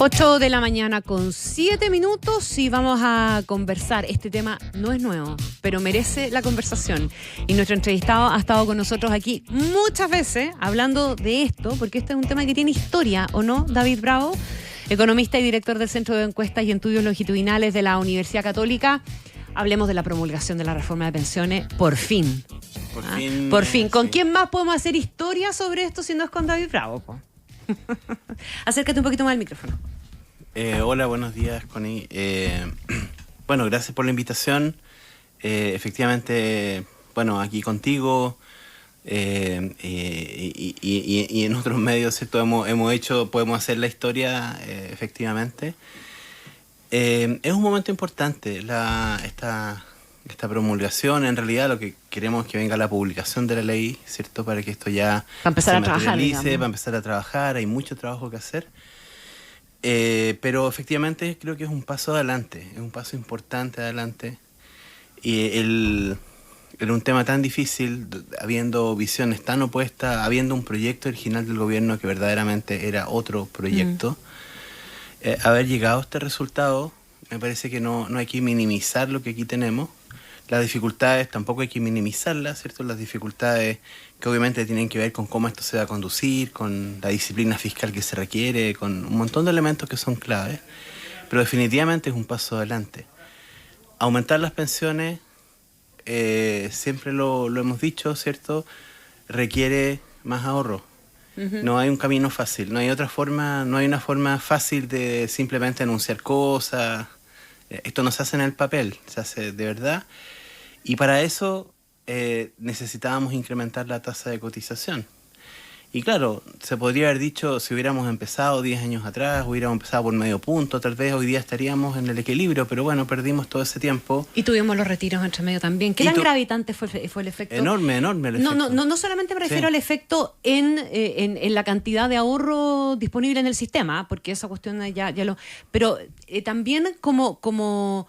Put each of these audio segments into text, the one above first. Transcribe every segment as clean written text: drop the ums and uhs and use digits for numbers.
8 de la mañana con 7 minutos y vamos a conversar. Este tema no es nuevo, pero merece la conversación. Y nuestro entrevistado ha estado con nosotros aquí muchas veces hablando de esto, porque este es un tema que tiene historia, ¿o no, David Bravo? Economista y director del Centro de Encuestas y Estudios Longitudinales de la Universidad Católica. Hablemos de la promulgación de la reforma de pensiones, por fin. Por fin. ¿Con quién más podemos hacer historia sobre esto si no es con David Bravo, po? Acércate un poquito más al micrófono. Hola, buenos días, Connie. Bueno, gracias por la invitación. Efectivamente, bueno, aquí contigo y en otros medios, ¿cierto? Podemos hacer la historia, efectivamente. Es un momento importante esta promulgación. En realidad lo que queremos es que venga la publicación de la ley, ¿cierto? Para que esto ya para empezar a trabajar, para empezar a trabajar. Hay mucho trabajo que hacer. Pero efectivamente creo que es un paso adelante, es un paso importante adelante. Y en un tema tan difícil, habiendo visiones tan opuestas, habiendo un proyecto original del gobierno que verdaderamente era otro proyecto, haber llegado a este resultado, me parece que no hay que minimizar lo que aquí tenemos. Las dificultades tampoco hay que minimizarlas, ¿cierto? Las dificultades que obviamente tienen que ver con cómo esto se va a conducir, con la disciplina fiscal que se requiere, con un montón de elementos que son claves, pero definitivamente es un paso adelante. Aumentar las pensiones, siempre lo hemos dicho, ¿cierto? Requiere más ahorro. No hay un camino fácil, no hay otra forma, no hay una forma fácil de simplemente anunciar cosas. Esto no se hace en el papel, se hace de verdad. Y para eso necesitábamos incrementar la tasa de cotización. Y claro, se podría haber dicho, si hubiéramos empezado 10 años atrás, hubiéramos empezado por medio punto, tal vez hoy día estaríamos en el equilibrio, pero bueno, perdimos todo ese tiempo. Y tuvimos los retiros entre medio también. ¿Qué tan gravitante fue el efecto? Enorme el efecto. No solamente me refiero al efecto en la cantidad de ahorro disponible en el sistema, porque esa cuestión ya lo... Pero también como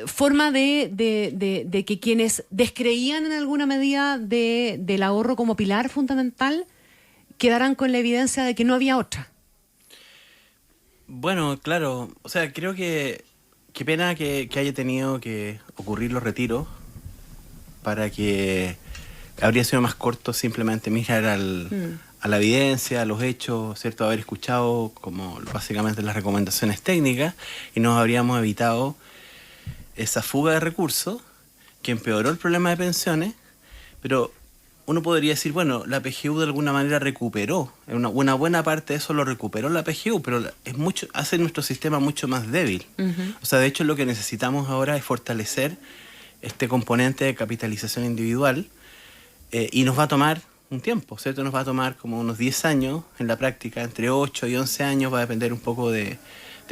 forma de que quienes descreían en alguna medida del ahorro como pilar fundamental quedaran con la evidencia de que no había otra. Bueno, claro, o sea, creo que qué pena que haya tenido que ocurrir los retiros, para que habría sido más corto simplemente mirar a la evidencia, a los hechos, ¿cierto? Haber escuchado como básicamente las recomendaciones técnicas y nos habríamos evitado esa fuga de recursos que empeoró el problema de pensiones, pero uno podría decir, bueno, la PGU de alguna manera recuperó, una buena parte de eso lo recuperó la PGU, pero hace nuestro sistema mucho más débil. O sea, de hecho lo que necesitamos ahora es fortalecer este componente de capitalización individual y nos va a tomar un tiempo, ¿cierto? Nos va a tomar como unos 10 años en la práctica, entre 8 y 11 años, va a depender un poco de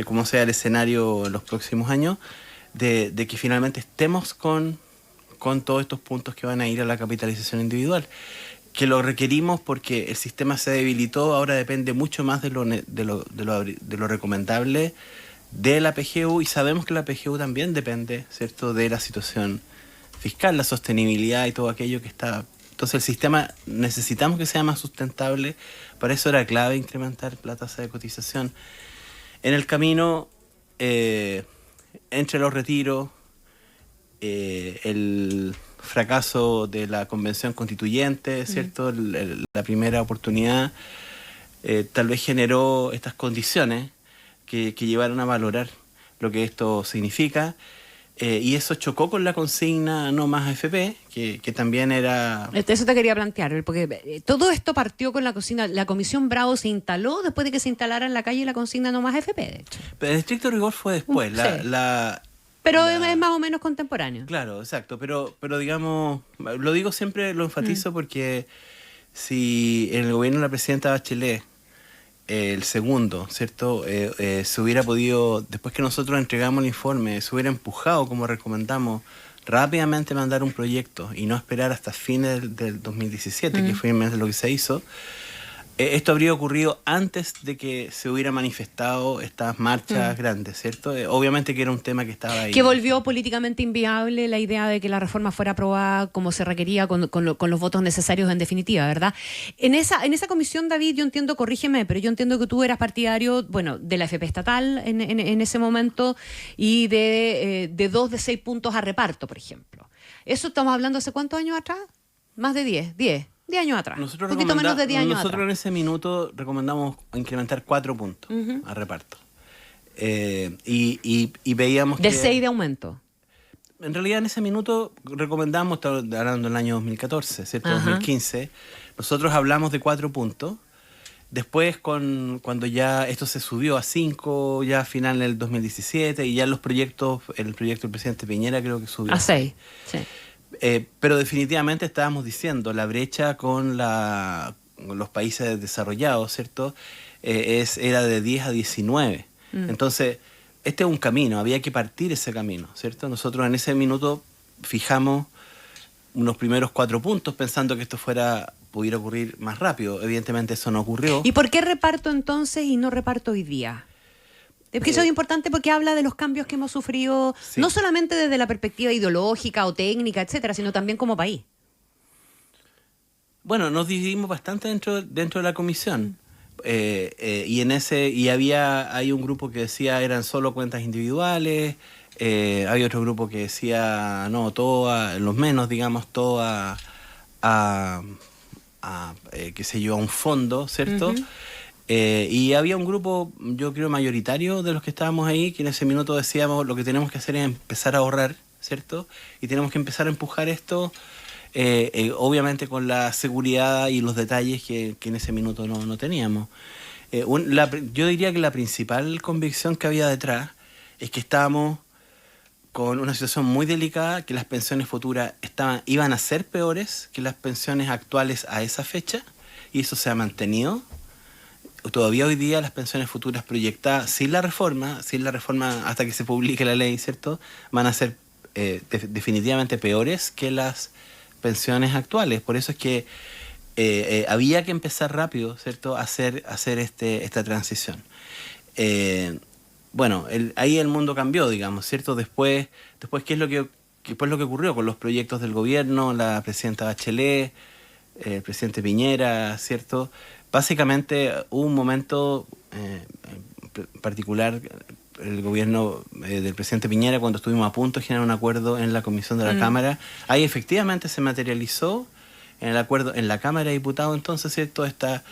cómo sea el escenario en los próximos años, de que finalmente estemos con todos estos puntos que van a ir a la capitalización individual, que lo requerimos porque el sistema se debilitó. Ahora depende mucho más de lo recomendable de la PGU, y sabemos que la PGU también depende, ¿cierto?, de la situación fiscal, la sostenibilidad y todo aquello que está. Entonces el sistema necesitamos que sea más sustentable. Para eso era clave incrementar la tasa de cotización. En el camino, entre los retiros, el fracaso de la convención constituyente, ¿cierto? La primera oportunidad tal vez generó estas condiciones que llevaron a valorar lo que esto significa, y eso chocó con la consigna No Más AFP, que también era... Eso te quería plantear, porque todo esto partió con la consigna. La Comisión Bravo se instaló después de que se instalara en la calle la consigna No Más AFP, de hecho. Pero en estricto rigor fue después. Pero es más o menos contemporáneo. Claro, exacto, pero digamos, lo digo siempre, lo enfatizo porque si en el gobierno de la presidenta Bachelet, el segundo, ¿cierto?, se hubiera podido, después que nosotros entregamos el informe, se hubiera empujado, como recomendamos, rápidamente mandar un proyecto y no esperar hasta fines del 2017, que fue lo que se hizo, Esto habría ocurrido antes de que se hubiera manifestado estas marchas grandes, ¿cierto? Obviamente que era un tema que estaba ahí. Que volvió políticamente inviable la idea de que la reforma fuera aprobada como se requería con los votos necesarios en definitiva, ¿verdad? En esa comisión, David, yo entiendo, corrígeme, pero yo entiendo que tú eras partidario, bueno, de la FP estatal en ese momento y de 2 de 6 puntos a reparto, por ejemplo. ¿Eso estamos hablando hace cuántos años atrás? Más de 10 años atrás. Un poquito menos de 10 años nosotros atrás. En ese minuto recomendamos incrementar 4 puntos a reparto. Y veíamos de que... 6 de aumento. En realidad en ese minuto recomendamos, hablando del año 2014, ¿cierto? 2015, nosotros hablamos de 4 puntos. Después, cuando ya esto se subió a 5, ya a final del 2017, y ya el proyecto del presidente Piñera creo que subió a 6, sí. Pero definitivamente estábamos diciendo, la brecha con los países desarrollados, ¿cierto? Era de 10 a 19. Entonces, este es un camino, había que partir ese camino, ¿cierto? Nosotros en ese minuto fijamos unos primeros 4 puntos pensando que esto pudiera ocurrir más rápido. Evidentemente eso no ocurrió. ¿Y por qué reparto entonces y no reparto hoy día? Es que eso es importante porque habla de los cambios que hemos sufrido, sí, no solamente desde la perspectiva ideológica o técnica, etcétera, sino también como país. Bueno, nos dividimos bastante dentro de la comisión. Y hay un grupo que decía eran solo cuentas individuales, hay otro grupo que decía no, todo los menos, digamos, todo qué sé yo, a un fondo, ¿cierto? Y había un grupo, yo creo, mayoritario de los que estábamos ahí, que en ese minuto decíamos lo que tenemos que hacer es empezar a ahorrar, ¿cierto? Y tenemos que empezar a empujar esto, obviamente con la seguridad y los detalles que en ese minuto no teníamos. Yo diría que la principal convicción que había detrás es que estábamos con una situación muy delicada, que las pensiones futuras iban a ser peores que las pensiones actuales a esa fecha, y eso se ha mantenido. Todavía hoy día las pensiones futuras proyectadas sin la reforma hasta que se publique la ley, ¿cierto?, van a ser definitivamente peores que las pensiones actuales. Por eso es que había que empezar rápido, ¿cierto?, a hacer esta transición. Bueno, ahí el mundo cambió, digamos, ¿cierto? Después ¿qué es lo que ocurrió con los proyectos del gobierno, la presidenta Bachelet, el presidente Piñera, ¿cierto? Básicamente hubo un momento particular, el gobierno del presidente Piñera, cuando estuvimos a punto de generar un acuerdo en la comisión de la Cámara, ahí efectivamente se materializó en el acuerdo en la Cámara de Diputados, entonces, ¿cierto?, esta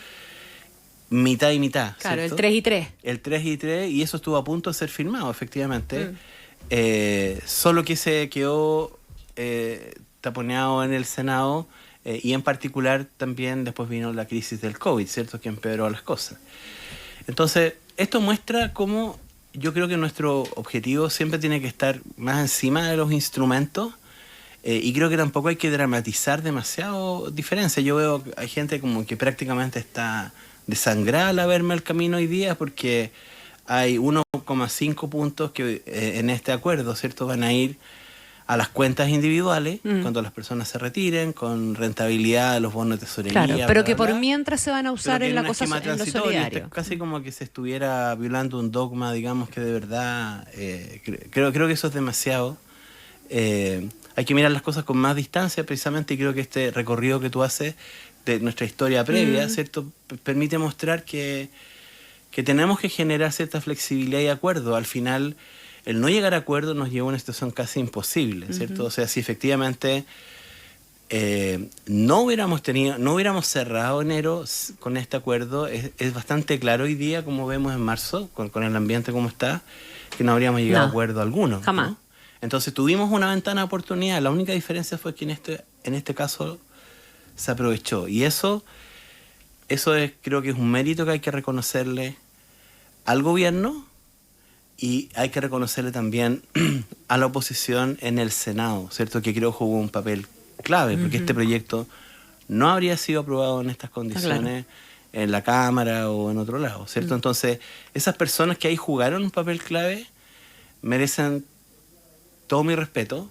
mitad y mitad. Claro, ¿cierto? el 3 y 3. El 3 y 3, y eso estuvo a punto de ser firmado, efectivamente. Solo que se quedó taponeado en el Senado, y en particular también después vino la crisis del COVID, ¿cierto?, que empeoró las cosas. Entonces, esto muestra cómo yo creo que nuestro objetivo siempre tiene que estar más encima de los instrumentos, y creo que tampoco hay que dramatizar demasiado diferencias. Yo veo que hay gente como que prácticamente está desangrada al verme el camino hoy día porque hay 1,5 puntos que en este acuerdo, ¿cierto?, van a ir a las cuentas individuales cuando las personas se retiren, con rentabilidad de los bonos de tesorería. Claro, pero que por mientras se van a usar en la cosa, en lo solidario. Casi como que se estuviera violando un dogma, digamos, que de verdad creo que eso es demasiado. Hay que mirar las cosas con más distancia, precisamente, y creo que este recorrido que tú haces de nuestra historia previa, ¿cierto?, permite mostrar que tenemos que generar cierta flexibilidad y acuerdo. Al final, el no llegar a acuerdo nos lleva a una situación casi imposible, ¿cierto? O sea, si efectivamente no hubiéramos cerrado enero con este acuerdo, es bastante claro hoy día, como vemos en marzo, con el ambiente como está, que no habríamos llegado a acuerdo alguno. Jamás. ¿no? Entonces tuvimos una ventana de oportunidad. La única diferencia fue que en este caso se aprovechó. Y eso creo que es un mérito que hay que reconocerle al gobierno, y hay que reconocerle también a la oposición en el Senado, ¿cierto?, que creo jugó un papel clave, porque este proyecto no habría sido aprobado en estas condiciones en la Cámara o en otro lado, ¿cierto? Entonces, esas personas que ahí jugaron un papel clave merecen todo mi respeto,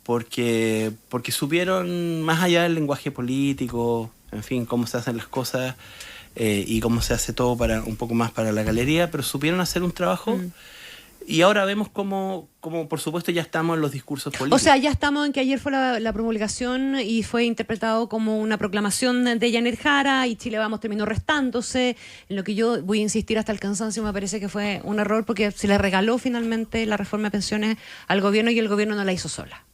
porque supieron, más allá del lenguaje político, en fin, cómo se hacen las cosas, y cómo se hace todo para un poco más para la galería, pero supieron hacer un trabajo. Y ahora vemos cómo, por supuesto, ya estamos en los discursos políticos. O sea, ya estamos en que ayer fue la promulgación y fue interpretado como una proclamación de Janet Jara y Chile Vamos terminó restándose. En lo que yo voy a insistir hasta el cansancio, me parece que fue un error porque se le regaló finalmente la reforma de pensiones al gobierno y el gobierno no la hizo sola.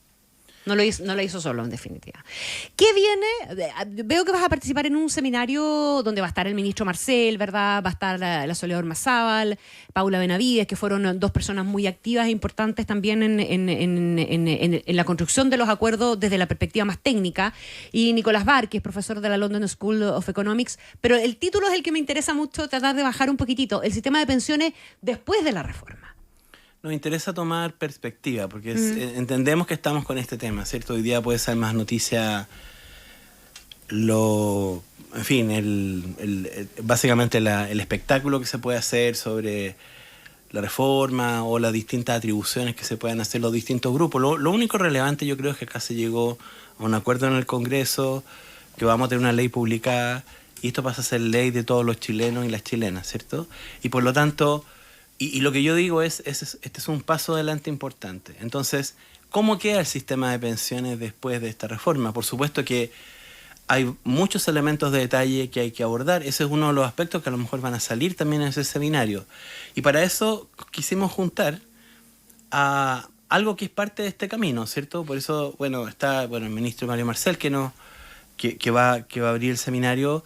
No la hizo solo, en definitiva. ¿Qué viene? Veo que vas a participar en un seminario donde va a estar el ministro Marcel, ¿verdad? Va a estar la Soledad Ormazábal, Paula Benavides, que fueron dos personas muy activas e importantes también en la construcción de los acuerdos desde la perspectiva más técnica, y Nicolás Barr, que es profesor de la London School of Economics. Pero el título es el que me interesa mucho, tratar de bajar un poquitito, el sistema de pensiones después de la reforma. Nos interesa tomar perspectiva, porque entendemos que estamos con este tema, ¿cierto? Hoy día puede ser más noticia básicamente el espectáculo que se puede hacer sobre la reforma o las distintas atribuciones que se puedan hacer los distintos grupos. Lo único relevante yo creo es que acá se llegó a un acuerdo en el Congreso, que vamos a tener una ley publicada, y esto pasa a ser ley de todos los chilenos y las chilenas, ¿cierto? Y por lo tanto... Y lo que yo digo este es un paso adelante importante. Entonces, ¿cómo queda el sistema de pensiones después de esta reforma? Por supuesto que hay muchos elementos de detalle que hay que abordar. Ese es uno de los aspectos que a lo mejor van a salir también en ese seminario. Y para eso quisimos juntar a algo que es parte de este camino, ¿cierto? Por eso, está el ministro Mario Marcel que va a abrir el seminario,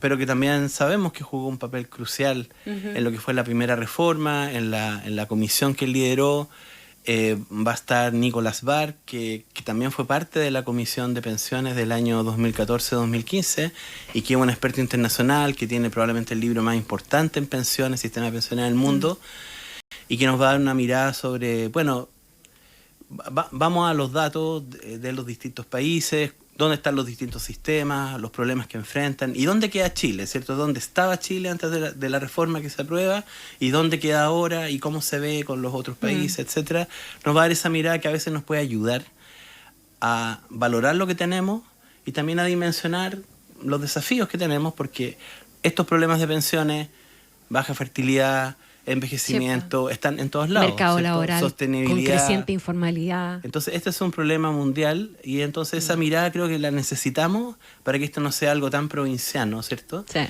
pero que también sabemos que jugó un papel crucial en lo que fue la primera reforma, en la comisión que él lideró. Va a estar Nicolás Barr, que también fue parte de la comisión de pensiones del año 2014-2015 y que es un experto internacional, que tiene probablemente el libro más importante en pensiones, sistema de pensiones del mundo, y que nos va a dar una mirada sobre, vamos a los datos de los distintos países, dónde están los distintos sistemas, los problemas que enfrentan, y dónde queda Chile, ¿cierto? Dónde estaba Chile antes de la reforma que se aprueba, y dónde queda ahora, y cómo se ve con los otros países, etcétera. Nos va a dar esa mirada que a veces nos puede ayudar a valorar lo que tenemos y también a dimensionar los desafíos que tenemos, porque estos problemas de pensiones, baja fertilidad, envejecimiento, están en todos lados. Mercado ¿cierto? laboral, sostenibilidad, con creciente informalidad. Entonces, este es un problema mundial y entonces esa mirada creo que la necesitamos para que esto no sea algo tan provinciano, ¿cierto? Sí.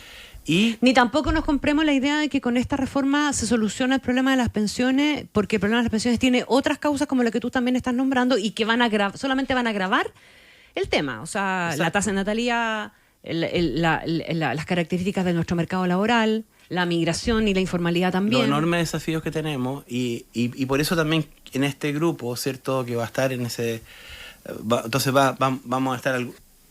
Y ni tampoco nos compremos la idea de que con esta reforma se soluciona el problema de las pensiones, porque el problema de las pensiones tiene otras causas como la que tú también estás nombrando y que solamente van a agravar el tema. O sea, exacto, la tasa de natalidad, las características de nuestro mercado laboral, la migración y la informalidad también. Los enormes desafíos que tenemos y por eso también en este grupo, ¿cierto? Que va a estar en ese... entonces vamos a estar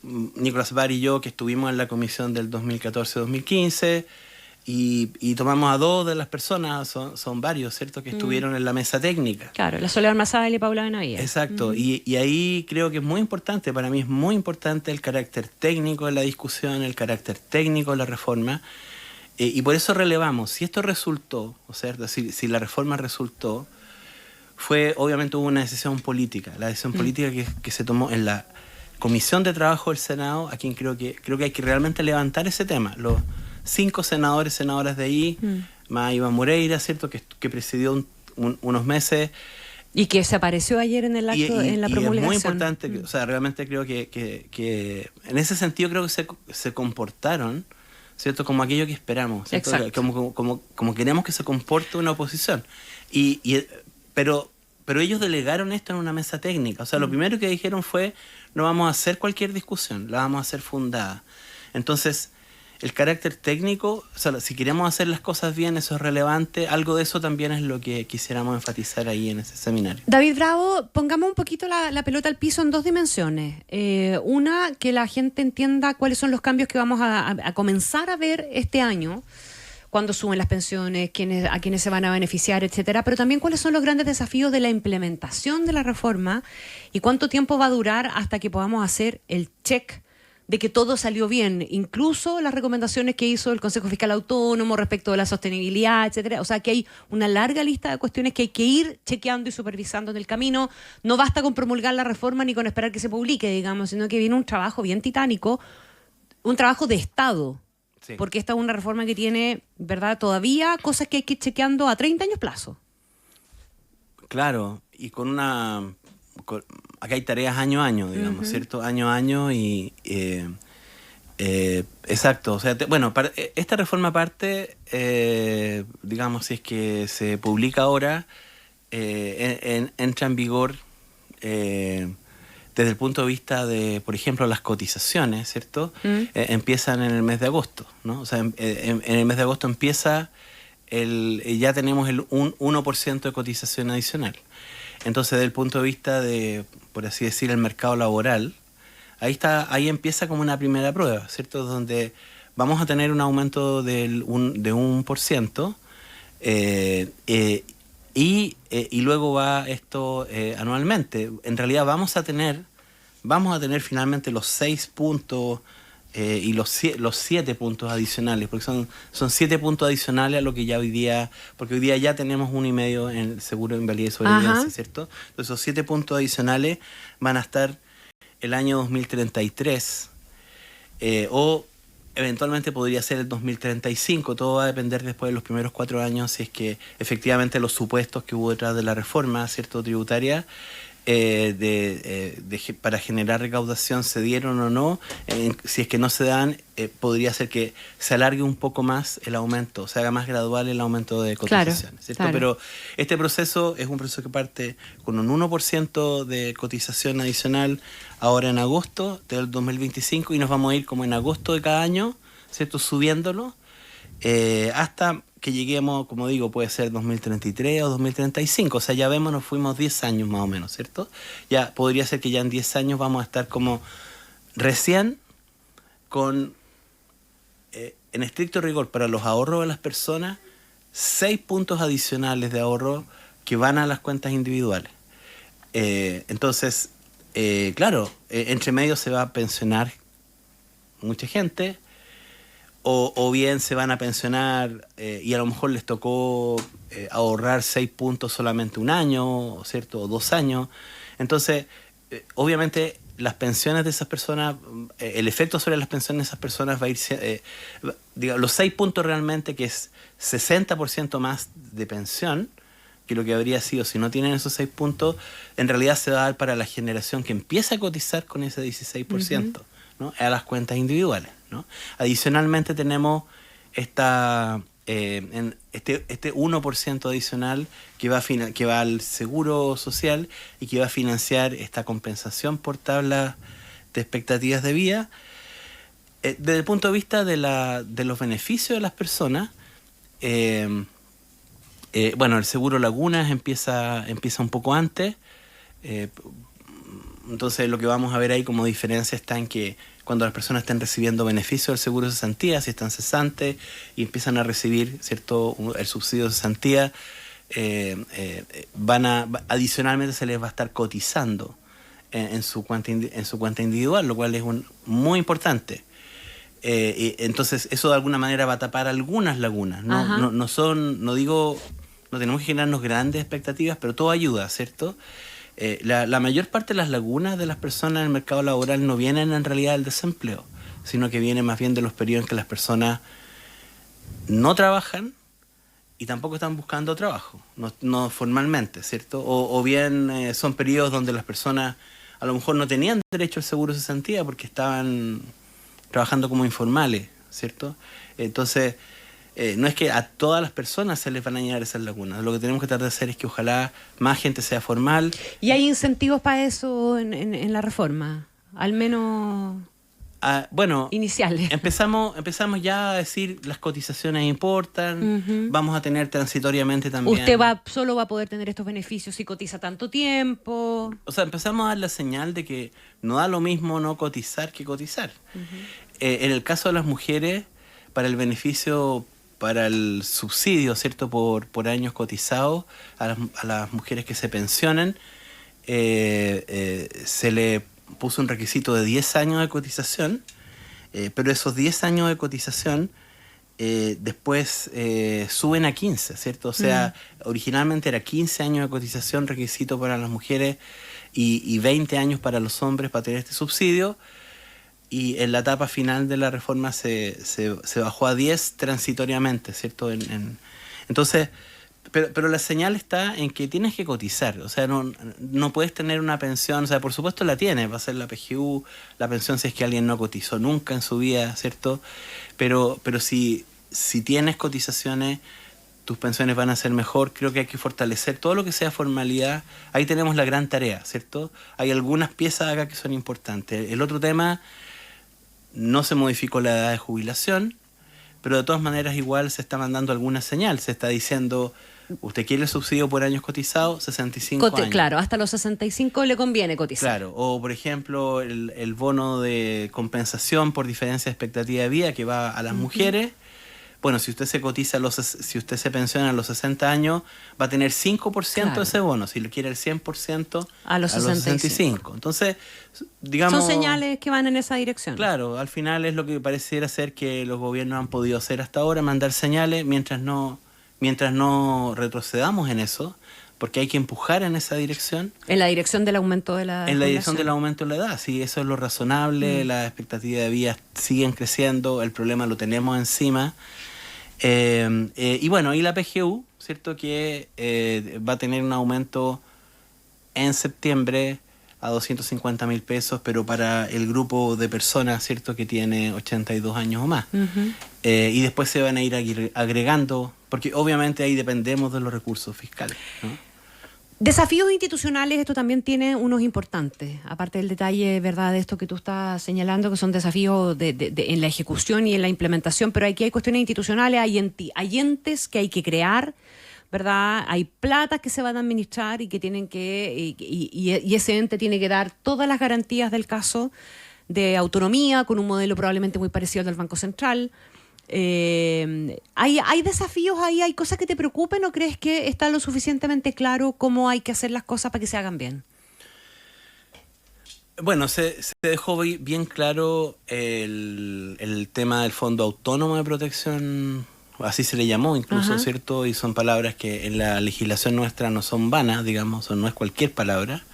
Nicolás Barr y yo, que estuvimos en la comisión del 2014-2015 y tomamos a dos de las personas, son varios, ¿cierto? Que estuvieron en la mesa técnica. Claro, la Soledad Ormazábal y Paula Benavides. Exacto, y ahí creo que es muy importante, para mí es muy importante el carácter técnico de la discusión, el carácter técnico de la reforma. Y por eso relevamos, si esto resultó, o sea, si la reforma resultó, obviamente hubo una decisión política, la decisión política que se tomó en la Comisión de Trabajo del Senado, a quien creo que hay que realmente levantar ese tema. Los 5 senadoras de ahí, más Iván Moreira, ¿cierto? Que presidió unos meses. Y que se apareció ayer en el acto, en la promulgación. Es muy importante, o sea, realmente creo que en ese sentido creo que se comportaron, ¿cierto? Como aquello que esperamos, ¿cierto? Como queremos que se comporte una oposición. Pero ellos delegaron esto en una mesa técnica. O sea, lo primero que dijeron fue, no vamos a hacer cualquier discusión, la vamos a hacer fundada. Entonces, el carácter técnico, o sea, si queremos hacer las cosas bien, eso es relevante. Algo de eso también es lo que quisiéramos enfatizar ahí en ese seminario. David Bravo, pongamos un poquito la pelota al piso en 2 dimensiones. Una, que la gente entienda cuáles son los cambios que vamos a comenzar a ver este año, cuándo suben las pensiones, a quiénes se van a beneficiar, etcétera, pero también cuáles son los grandes desafíos de la implementación de la reforma y cuánto tiempo va a durar hasta que podamos hacer el check de que todo salió bien, incluso las recomendaciones que hizo el Consejo Fiscal Autónomo respecto de la sostenibilidad, etcétera. O sea, que hay una larga lista de cuestiones que hay que ir chequeando y supervisando en el camino. No basta con promulgar la reforma ni con esperar que se publique, digamos, sino que viene un trabajo bien titánico, un trabajo de Estado. Sí. porque esta es una reforma que tiene, ¿verdad? Todavía cosas que hay que ir chequeando a 30 años plazo. Claro, y acá hay tareas año a año, digamos, ¿cierto? Año a año y... exacto, o sea, esta reforma aparte, digamos, si es que se publica ahora, entra en vigor desde el punto de vista de, por ejemplo, las cotizaciones, ¿cierto? Empiezan en el mes de agosto, ¿no? O sea, en el mes de agosto empieza ya tenemos el 1% de cotización adicional. Entonces, desde el punto de vista de, por así decir, el mercado laboral, ahí empieza como una primera prueba, ¿cierto? Donde vamos a tener un aumento de 1%, y luego va esto anualmente. En realidad vamos a tener finalmente los 6 puntos y los 7 puntos adicionales, porque son 7 puntos adicionales a lo que ya hoy día, porque hoy día ya tenemos 1,5 en el seguro de invalidez y sobrevivencia, ¿cierto? Entonces esos 7 puntos adicionales van a estar el año 2033, o eventualmente podría ser el 2035, todo va a depender después de los primeros 4 años si es que efectivamente los supuestos que hubo detrás de la reforma, ¿cierto?, tributaria, para generar recaudación se dieron o no. Si es que no se dan, podría ser que se alargue un poco más el aumento, se haga más gradual el aumento de cotizaciones, ¿cierto? Claro. Pero este proceso es un proceso que parte con un 1% de cotización adicional ahora en agosto del 2025 y nos vamos a ir como en agosto de cada año, ¿cierto?, subiéndolo hasta que lleguemos, como digo, puede ser 2033 o 2035, o sea, ya vemos, nos fuimos 10 años más o menos, ¿cierto? Ya podría ser que ya en 10 años vamos a estar como recién con, en estricto rigor, para los ahorros de las personas, 6 puntos adicionales de ahorro que van a las cuentas individuales. Entonces, claro, entre medio se va a pensionar mucha gente, o bien se van a pensionar y a lo mejor les tocó ahorrar 6 puntos solamente un año, ¿cierto?, o 2 años. Entonces, obviamente, las pensiones de esas personas, el efecto sobre las pensiones de esas personas va a ir, digamos, los 6 puntos realmente, que es 60% más de pensión que lo que habría sido si no tienen esos 6 puntos, en realidad se va a dar para la generación que empieza a cotizar con ese 16%, ¿no?, a las cuentas individuales, ¿no? Adicionalmente tenemos este 1% adicional que va al seguro social y que va a financiar esta compensación por tabla de expectativas de vida. Desde el punto de vista de los beneficios de las personas, el seguro Lagunas empieza un poco antes. Entonces lo que vamos a ver ahí como diferencia está en que cuando las personas estén recibiendo beneficios del seguro de cesantía, si están cesantes y empiezan a recibir, ¿cierto?, el subsidio de cesantía, adicionalmente se les va a estar cotizando en su cuenta individual, lo cual es muy importante. Entonces eso de alguna manera va a tapar algunas lagunas, ¿no? No tenemos que generarnos grandes expectativas, pero todo ayuda, ¿cierto? La mayor parte de las lagunas de las personas en el mercado laboral no vienen en realidad del desempleo, sino que vienen más bien de los periodos en que las personas no trabajan y tampoco están buscando trabajo, no formalmente, ¿cierto? O bien son periodos donde las personas a lo mejor no tenían derecho al seguro de cesantía porque estaban trabajando como informales, ¿cierto? Entonces, no es que a todas las personas se les van a llenar esas lagunas. Lo que tenemos que tratar de hacer es que ojalá más gente sea formal. ¿Y hay incentivos para eso en la reforma? Al menos iniciales. Empezamos ya a decir las cotizaciones importan, vamos a tener transitoriamente también. Usted solo va a poder tener estos beneficios si cotiza tanto tiempo. O sea, empezamos a dar la señal de que no da lo mismo no cotizar que cotizar. En el caso de las mujeres, para el beneficio, para el subsidio, ¿cierto?, por años cotizados a las mujeres que se pensionen, se le puso un requisito de 10 años de cotización, pero esos 10 años de cotización después suben a 15, ¿cierto? O sea, originalmente era 15 años de cotización requisito para las mujeres y 20 años para los hombres para tener este subsidio. y en la etapa final de la reforma se bajó a 10 transitoriamente, ¿cierto? Entonces, pero la señal está en que tienes que cotizar, o sea, no puedes tener una pensión, o sea, por supuesto la tienes, va a ser la PGU, la pensión si es que alguien no cotizó nunca en su vida, ¿cierto? Pero si tienes cotizaciones, tus pensiones van a ser mejor. Creo que hay que fortalecer todo lo que sea formalidad. Ahí tenemos la gran tarea, ¿cierto? Hay algunas piezas acá que son importantes. El otro tema, no se modificó la edad de jubilación, pero de todas maneras igual se está mandando alguna señal. Se está diciendo, usted quiere el subsidio por años cotizados, 65 años. Claro, hasta los 65 le conviene cotizar. Claro, o por ejemplo el bono de compensación por diferencia de expectativa de vida que va a las mujeres. Bueno, si usted se cotiza, si usted se pensiona a los 60 años, va a tener 5% de ese bono. Si lo quiere el 100%, a los 65. Entonces, digamos... Son señales que van en esa dirección. Claro, al final es lo que pareciera ser que los gobiernos han podido hacer hasta ahora, mandar señales mientras no retrocedamos en eso, porque hay que empujar en esa dirección. En la dirección del aumento de la En la dirección del aumento de la edad, sí, eso es lo razonable, las expectativas de vida siguen creciendo, el problema lo tenemos encima. Y bueno, y la PGU, ¿cierto? Que va a tener un aumento en septiembre a 250.000 pesos, pero para el grupo de personas, ¿cierto? Que tiene 82 años o más. Y después se van a ir agregando, porque obviamente ahí dependemos de los recursos fiscales, ¿no? Desafíos institucionales, esto también tiene unos importantes, aparte del detalle, ¿verdad?, de esto que tú estás señalando, que son desafíos en la ejecución y en la implementación, pero aquí hay cuestiones institucionales, hay entes que hay que crear, ¿verdad? Hay platas que se van a administrar y que tienen que, y ese ente tiene que dar todas las garantías del caso de autonomía, con un modelo probablemente muy parecido al del Banco Central. ¿Hay desafíos ahí? ¿Hay cosas que te preocupen o crees que está lo suficientemente claro cómo hay que hacer las cosas para que se hagan bien? Bueno, se dejó bien claro el tema del Fondo Autónomo de Protección, así se le llamó incluso, ¿cierto? Y son palabras que en la legislación nuestra no son vanas, digamos, no es cualquier palabra.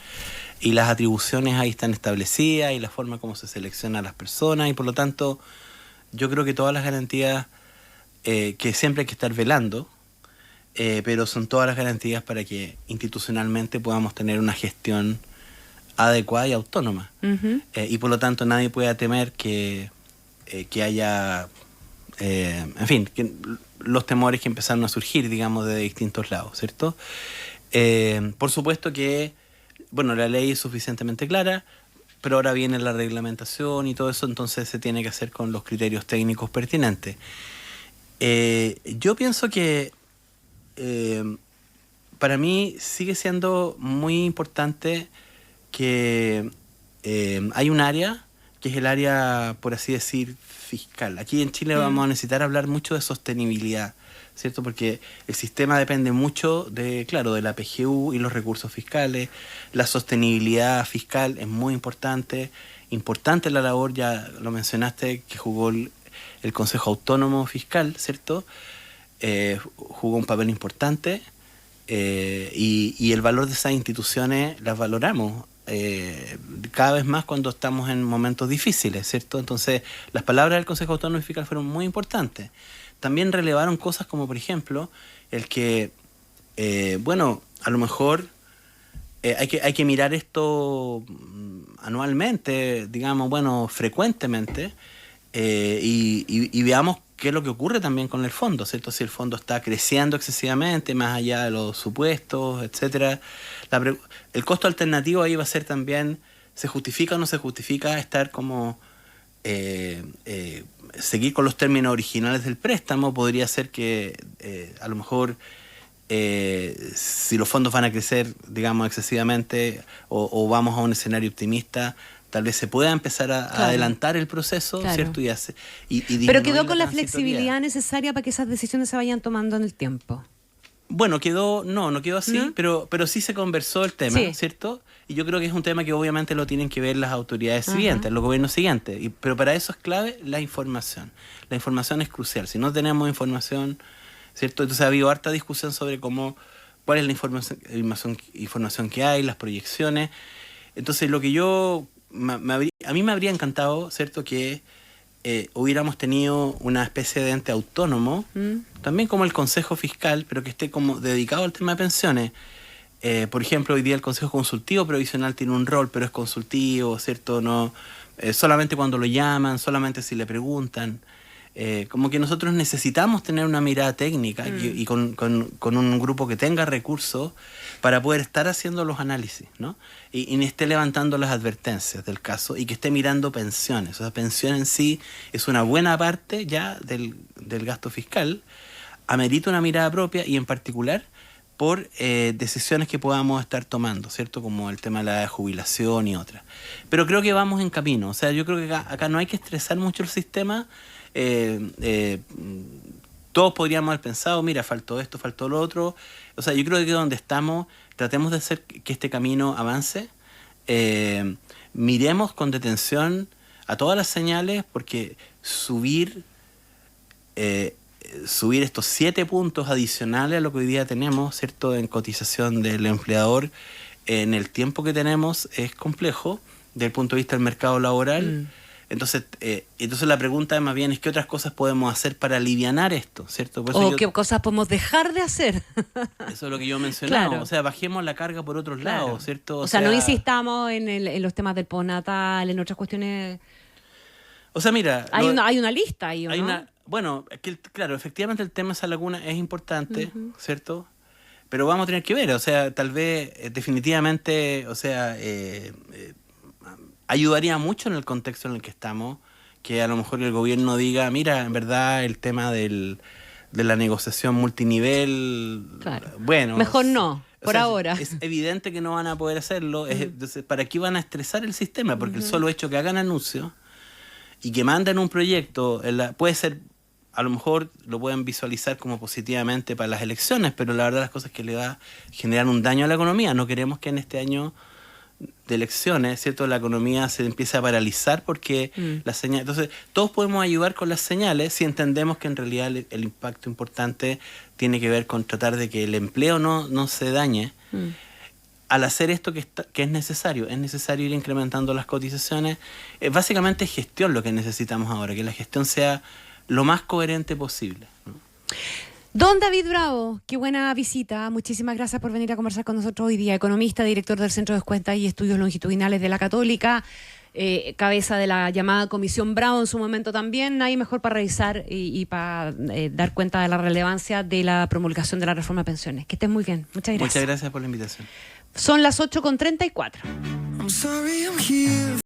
Y las atribuciones ahí están establecidas y la forma como se selecciona a las personas y por lo tanto... Yo creo que todas las garantías que siempre hay que estar velando, pero son todas las garantías para que institucionalmente podamos tener una gestión adecuada y autónoma. Y por lo tanto nadie pueda temer que haya, en fin, los temores que empezaron a surgir, digamos, de distintos lados, ¿cierto? Por supuesto que, bueno, la ley es suficientemente clara, pero ahora viene la reglamentación y todo eso, entonces se tiene que hacer con los criterios técnicos pertinentes. Yo pienso que para mí sigue siendo muy importante que hay un área, que es el área, por así decir, fiscal. Aquí en Chile vamos a necesitar hablar mucho de sostenibilidad, ¿cierto? Porque el sistema depende mucho de, claro, de la PGU y los recursos fiscales. La sostenibilidad fiscal es muy importante. Importante la labor, ya lo mencionaste, que jugó el Consejo Autónomo Fiscal, ¿cierto? Jugó un papel importante y el valor de esas instituciones las valoramos cada vez más cuando estamos en momentos difíciles, ¿cierto? Entonces, las palabras del Consejo Autónomo Fiscal fueron muy importantes. También relevaron cosas como, por ejemplo, el que, bueno, a lo mejor hay que mirar esto anualmente, digamos, bueno, frecuentemente, y veamos qué es lo que ocurre también con el fondo, ¿cierto? Si el fondo está creciendo excesivamente, más allá de los supuestos, etcétera. El costo alternativo ahí va a ser también, ¿se justifica o no se justifica estar como... seguir con los términos originales del préstamo? Podría ser que a lo mejor si los fondos van a crecer, digamos, excesivamente o vamos a un escenario optimista, tal vez se pueda empezar a adelantar el proceso, ¿cierto? Pero quedó con la flexibilidad necesaria para que esas decisiones se vayan tomando en el tiempo. Bueno, no quedó así, ¿no? Pero sí se conversó el tema, ¿cierto? Y yo creo que es un tema que obviamente lo tienen que ver las autoridades siguientes, los gobiernos siguientes. Pero para eso es clave la información. La información es crucial. Si no tenemos información, ¿cierto? Entonces ha habido harta discusión sobre cuál es la información que hay, las proyecciones. Entonces lo que yo a mí me habría encantado, ¿cierto?, que hubiéramos tenido una especie de ente autónomo, también como el Consejo Fiscal, pero que esté como dedicado al tema de pensiones. Por ejemplo, hoy día el Consejo Consultivo Previsional tiene un rol, pero es consultivo, ¿cierto? No, solamente cuando lo llaman, solamente si le preguntan. Como que nosotros necesitamos tener una mirada técnica y con un grupo que tenga recursos para poder estar haciendo los análisis, ¿no? Y esté levantando las advertencias del caso y que esté mirando pensiones. O sea, pensión en sí es una buena parte ya del gasto fiscal, amerita una mirada propia y en particular por decisiones que podamos estar tomando, ¿cierto? Como el tema de la jubilación y otras. Pero creo que vamos en camino. O sea, yo creo que acá no hay que estresar mucho el sistema. Todos podríamos haber pensado, mira, faltó esto, faltó lo otro. O sea, yo creo que donde estamos, tratemos de hacer que este camino avance. Miremos con detención a todas las señales, porque subir estos 7 puntos adicionales a lo que hoy día tenemos, ¿cierto?, en cotización del empleador, en el tiempo que tenemos, es complejo desde el punto de vista del mercado laboral. Entonces la pregunta más bien es qué otras cosas podemos hacer para alivianar esto, ¿cierto? Por eso qué cosas podemos dejar de hacer. Eso es lo que yo mencionaba. Claro. O sea, bajemos la carga por otros lados, ¿cierto? O sea, no insistamos en los temas del postnatal, en otras cuestiones. O sea, mira... Hay una lista ahí, ¿no? Bueno, claro, efectivamente el tema de esa laguna es importante, ¿cierto? Pero vamos a tener que ver, o sea, tal vez definitivamente, o sea... ayudaría mucho en el contexto en el que estamos, que a lo mejor el gobierno diga, mira, en verdad el tema de la negociación multinivel, claro, bueno... mejor no, por ahora. Es evidente que no van a poder hacerlo. Entonces, ¿para qué van a estresar el sistema? Porque el solo hecho que hagan anuncios y que manden un proyecto, puede ser, a lo mejor lo pueden visualizar como positivamente para las elecciones, pero la verdad las cosas es que le va a generar un daño a la economía. No queremos que en este año de elecciones, ¿cierto?, la economía se empieza a paralizar porque las señales... Entonces, todos podemos ayudar con las señales si entendemos que en realidad el impacto importante tiene que ver con tratar de que el empleo no se dañe. Al hacer esto que es necesario ir incrementando las cotizaciones. Básicamente es gestión lo que necesitamos ahora, que la gestión sea lo más coherente posible, ¿no? Don David Bravo, qué buena visita. Muchísimas gracias por venir a conversar con nosotros hoy día. Economista, director del Centro de Cuentas y Estudios Longitudinales de la Católica, cabeza de la llamada Comisión Bravo en su momento también. Nadie mejor para revisar y para dar cuenta de la relevancia de la promulgación de la reforma de pensiones. Que estén muy bien. Muchas gracias. Muchas gracias por la invitación. Son las 8:34.